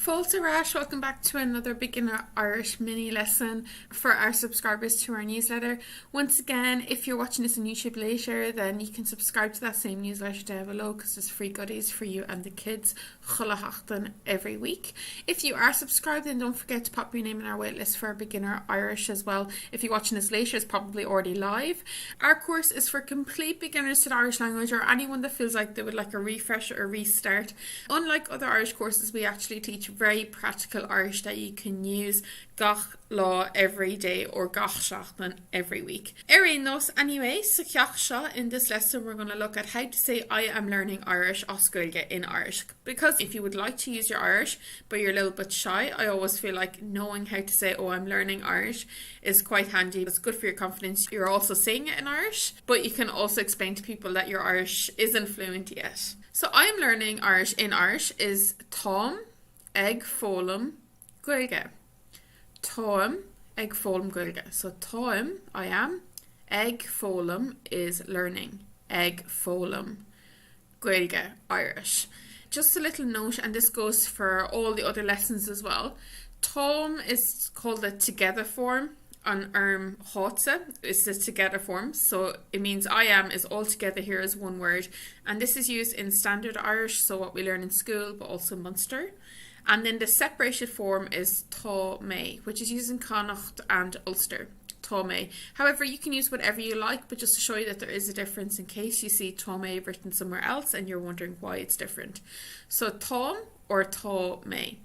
Fáilte Rash, welcome back to another beginner Irish mini lesson for our subscribers to our newsletter. Once again, if you're watching this on YouTube later, then you can subscribe to that same newsletter down below because there's free goodies for you and the kids every week. If you are subscribed, then don't forget to pop your name in our waitlist for our beginner Irish as well. If you're watching this later, it's probably already live. Our course is for complete beginners to the Irish language or anyone that feels like they would like a refresh or restart. Unlike other Irish courses, we actually teach very practical Irish that you can use gach lá every day or gach seachtain every week. Anyway, so in this lesson we're going to look at how to say I am learning Irish as Gaeilge in Irish. Because if you would like to use your Irish but you're a little bit shy, I always feel like knowing how to say oh I'm learning Irish is quite handy. It's good for your confidence. You're also saying it in Irish, but you can also explain to people that your Irish isn't fluent yet. So I am learning Irish in Irish is Tom ag fólam Gaeilge. Tom ag fólam Gaeilge. So Tom, I am. Ag fólam is learning. Ag fólam Gaeilge, Irish. Just a little note, and this goes for all the other lessons as well. Tom is called the together form. On hátsa is the together form, so it means I am is all together here as one word, and this is used in standard Irish, so what we learn in school, but also Munster. And then the separated form is tá mé, which is used in Connacht and Ulster. Tá mé. However, you can use whatever you like, but just to show you that there is a difference in case you see tá mé written somewhere else and you're wondering why it's different. So Tom or tá mé.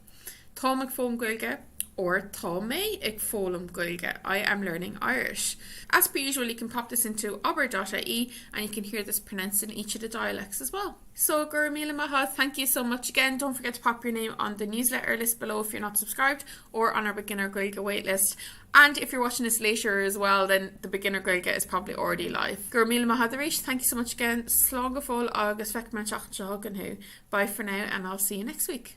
Tom ag fólam Gaeilge or tá mé ag fólam Gaeilge. I am learning Irish. As per usual, you can pop this into obair.ie and you can hear this pronounced in each of the dialects as well. So gur míle maith, thank you so much again. Don't forget to pop your name on the newsletter list below if you're not subscribed, or on our beginner Gaeilge waitlist. And if you're watching this later as well, then the beginner Gaeilge is probably already live. Gur míle maith, thank you so much again. Slán go fóill agus feicimid seach. Bye for now, and I'll see you next week.